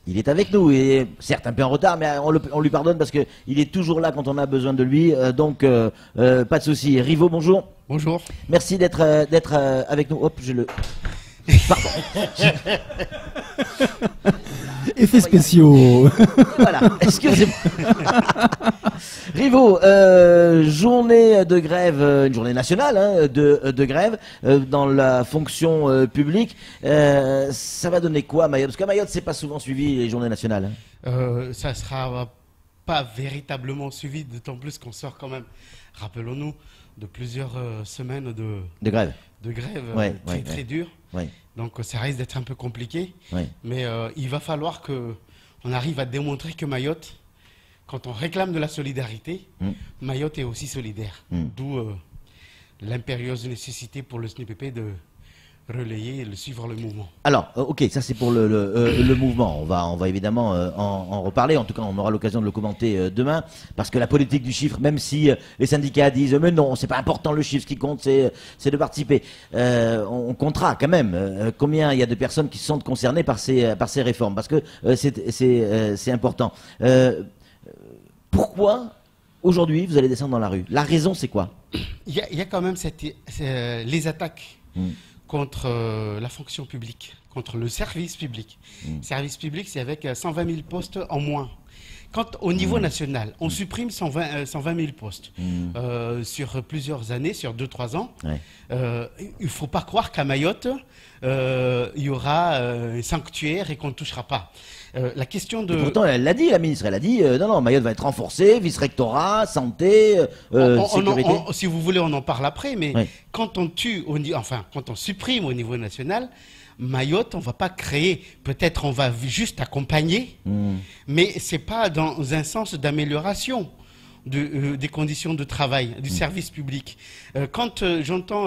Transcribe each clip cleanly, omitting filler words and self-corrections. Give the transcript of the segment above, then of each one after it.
Il est avec nous, et certes un peu en retard, mais on lui pardonne parce qu'il est toujours là quand on a besoin de lui, donc pas de souci. Rivo, bonjour. Bonjour. Merci d'être avec nous. Hop, je le... Pardon. Effets spéciaux. Voilà, excusez-moi. Rivo, journée de grève, une journée nationale hein, de grève dans la fonction publique. Ça va donner quoi à Mayotte? Parce qu'à Mayotte, c'est pas souvent suivi les journées nationales. Ça sera pas véritablement suivi, d'autant plus qu'on sort quand même, rappelons-nous, de plusieurs semaines de grève. Ouais, très dures. Ouais. Donc ça risque d'être un peu compliqué. Ouais. Mais il va falloir qu'on arrive à démontrer que Mayotte, quand on réclame de la solidarité, Mayotte est aussi solidaire. D'où l'impérieuse nécessité pour le SNUPP de relayer et suivre le mouvement. Alors, ok, ça c'est pour le mouvement. On va évidemment en reparler. En tout cas, on aura l'occasion de le commenter demain, parce que la politique du chiffre, même si les syndicats disent mais non, c'est pas important le chiffre, ce qui compte c'est de participer. On comptera quand même combien il y a de personnes qui se sentent concernées par ces réformes, parce que c'est important. Pourquoi aujourd'hui vous allez descendre dans la rue? La raison c'est quoi? Il y a quand même les attaques contre la fonction publique, contre le service public. Service public, c'est avec 120 000 postes en moins. Quand au niveau national, on supprime 120 000 postes sur plusieurs années, sur 2-3 ans, il ne faut pas croire qu'à Mayotte, il y aura un sanctuaire et qu'on ne touchera pas. La question de... Et pourtant, elle l'a dit, la ministre, elle a dit, non, Mayotte va être renforcée, vice-rectorat, santé, sécurité. Si vous voulez, on en parle après, mais quand on quand on supprime au niveau national, Mayotte, on ne va pas créer, peut-être on va juste accompagner, mais ce n'est pas dans un sens d'amélioration des conditions de travail, du service public. Quand j'entends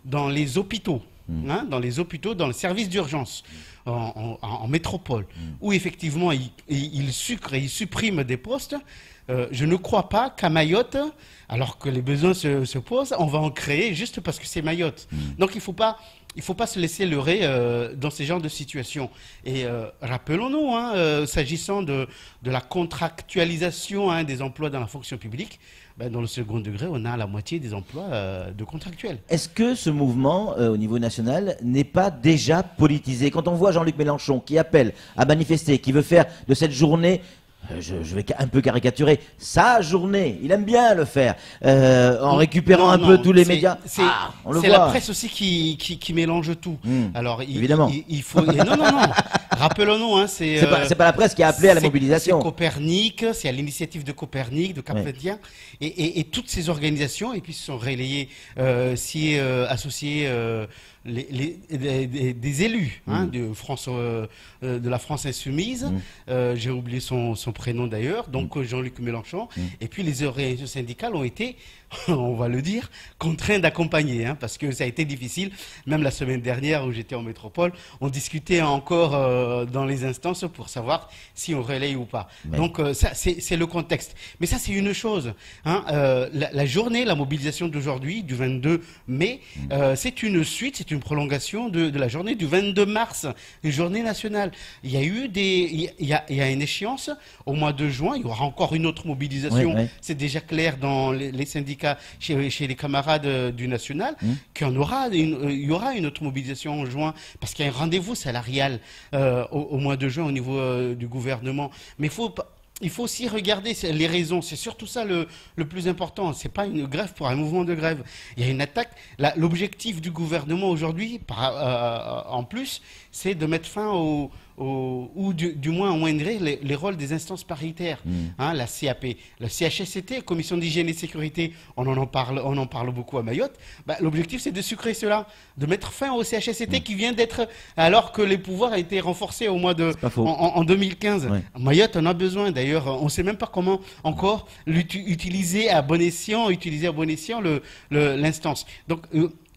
dans les hôpitaux, dans le service d'urgence, en métropole, où effectivement ils sucrent et ils suppriment des postes, je ne crois pas qu'à Mayotte, alors que les besoins se posent, on va en créer juste parce que c'est Mayotte. Donc il ne faut pas se laisser leurrer dans ces genres de situations. Et rappelons-nous, s'agissant de la contractualisation des emplois dans la fonction publique, dans le second degré, on a la moitié des emplois de contractuels. Est-ce que ce mouvement, au niveau national, n'est pas déjà politisé? Quand on voit Jean-Luc Mélenchon qui appelle à manifester, qui veut faire de cette journée... Je vais un peu caricaturer sa journée. Il aime bien le faire en récupérant un peu tous les médias. On le voit. C'est la presse aussi qui mélange tout. Alors évidemment. Il faut. Non. Rappelons-nous, c'est pas la presse qui a appelé à la mobilisation. C'est Copernic, c'est à l'initiative de Copernic, de Cap-Verdien, et toutes ces organisations, et puis se sont relayées, associées. Des élus de la France Insoumise, j'ai oublié son prénom d'ailleurs, donc Jean-Luc Mélenchon, et puis les organisations syndicales ont été, on va le dire, contraints d'accompagner, parce que ça a été difficile. Même la semaine dernière où j'étais en métropole, on discutait encore dans les instances pour savoir si on relaye ou pas. Donc ça, c'est le contexte. Mais ça, c'est une chose. La journée, la mobilisation d'aujourd'hui, du 22 mai, c'est une suite, c'est une prolongation de la journée du 22 mars, une journée nationale. Il y a eu il y a une échéance au mois de juin. Il y aura encore une autre mobilisation. C'est déjà clair dans les syndicats, chez les camarades du national, qu'il y aura une autre mobilisation en juin, parce qu'il y a un rendez-vous salarial au mois de juin au niveau du gouvernement. Mais il faut aussi regarder les raisons. C'est surtout ça le plus important. C'est pas une grève pour un mouvement de grève. Il y a une attaque. L'objectif du gouvernement aujourd'hui, en plus, c'est de mettre fin ou du moins amoindrir les rôles des instances paritaires. La CAP, la CHSCT, Commission d'hygiène et sécurité, on en parle beaucoup à Mayotte. L'objectif, c'est de sucrer cela, de mettre fin au CHSCT qui vient d'être, alors que les pouvoirs ont été renforcés au mois en 2015. Mayotte en a besoin. D'ailleurs, on ne sait même pas comment encore utiliser à bon escient l'instance. Donc,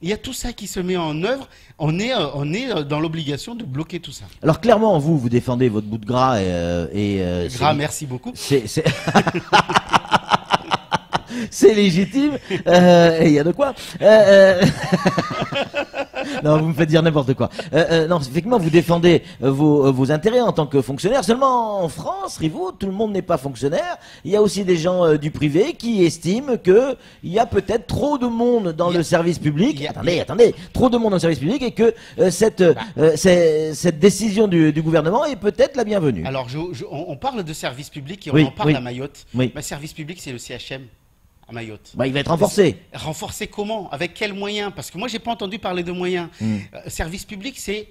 il y a tout ça qui se met en œuvre. On est dans l'obligation de bloquer tout ça. Alors clairement, vous défendez votre bout de gras gras, merci beaucoup. C'est légitime. Il y a de quoi. Non, vous me faites dire n'importe quoi. Non, effectivement, vous défendez vos intérêts en tant que fonctionnaire. Seulement en France, Rivaux, tout le monde n'est pas fonctionnaire. Il y a aussi des gens du privé qui estiment que il y a peut-être trop de monde dans le service public. Attendez, trop de monde dans le service public et que cette décision du gouvernement est peut-être la bienvenue. Alors, on parle de service public et on en parle à Mayotte. Oui. Mais service public, c'est le CHM. À Mayotte. Il va être renforcé. Renforcé comment? Avec quels moyens? Parce que moi, j'ai pas entendu parler de moyens. Service public, c'est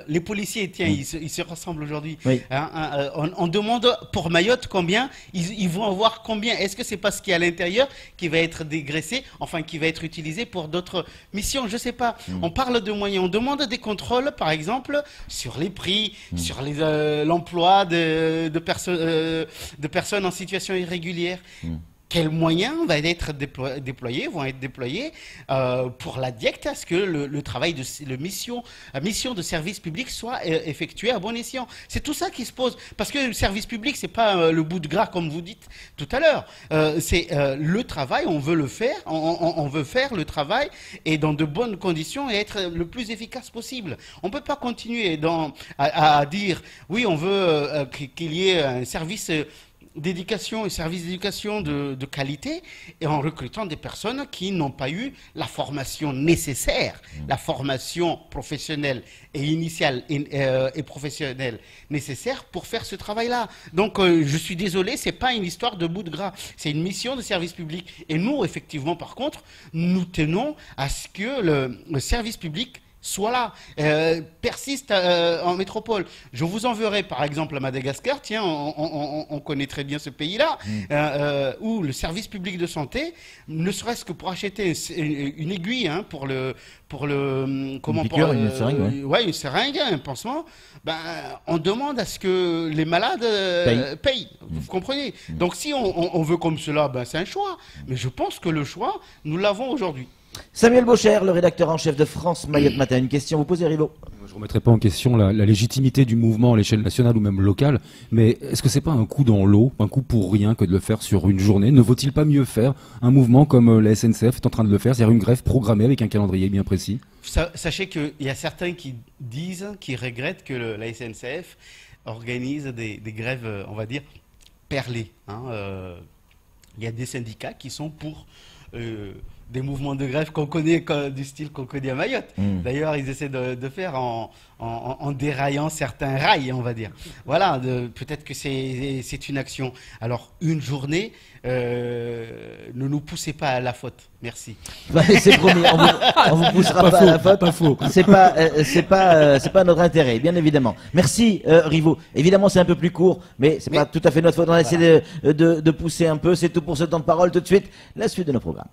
les policiers. Tiens, ils se rassemblent aujourd'hui. Oui. On demande pour Mayotte combien. Ils vont avoir combien? Est-ce que c'est pas ce qui est à l'intérieur qui va être dégraissé, enfin qui va être utilisé pour d'autres missions? Je sais pas. On parle de moyens. On demande des contrôles, par exemple, sur les prix, sur l'emploi de personnes en situation irrégulière. Quels moyens vont être déployés pour la DIECT à ce que le travail la mission de service public soit effectuée à bon escient? C'est tout ça qui se pose. Parce que le service public, c'est pas le bout de gras comme vous dites tout à l'heure. C'est le travail, on veut le faire, on veut faire le travail et dans de bonnes conditions et être le plus efficace possible. On peut pas continuer à dire oui, on veut qu'il y ait un service d'éducation et services d'éducation de qualité et en recrutant des personnes qui n'ont pas eu la formation nécessaire, la formation professionnelle et initiale et professionnelle nécessaire pour faire ce travail-là. Donc je suis désolé, c'est pas une histoire de bout de gras, c'est une mission de service public. Et nous, effectivement, par contre, nous tenons à ce que le service public soit là, persiste en métropole. Je vous enverrai par exemple à Madagascar, tiens, on connaît très bien ce pays-là, où le service public de santé, ne serait-ce que pour acheter une aiguille pour le une seringue, une seringue, un pansement, on demande à ce que les malades payent. Vous comprenez? Donc si on veut comme cela, c'est un choix. Mais je pense que le choix, nous l'avons aujourd'hui. Samuel Baucher, le rédacteur en chef de France Mayotte Matin. Une question, vous posez, Rivaux? Je ne remettrai pas en question la légitimité du mouvement à l'échelle nationale ou même locale, mais est-ce que c'est pas un coup dans l'eau, un coup pour rien que de le faire sur une journée? Ne vaut-il pas mieux faire un mouvement comme la SNCF est en train de le faire, c'est-à-dire une grève programmée avec un calendrier bien précis? Sachez qu'il y a certains qui regrettent que la SNCF organise des grèves, on va dire, perlées. Il y a des syndicats qui sont pour des mouvements de grève qu'on connaît, du style qu'on connaît à Mayotte. D'ailleurs, ils essaient de faire en déraillant certains rails, on va dire. Voilà, peut-être que c'est une action. Alors, une journée, ne nous poussez pas à la faute. Merci. C'est promis, on vous poussera pas à la faute. Pas faux. C'est pas notre intérêt, bien évidemment. Merci, Rivaux. Évidemment, c'est un peu plus court, mais c'est pas tout à fait notre faute. On a essayé de pousser un peu. C'est tout pour ce temps de parole. Tout de suite, la suite de nos programmes.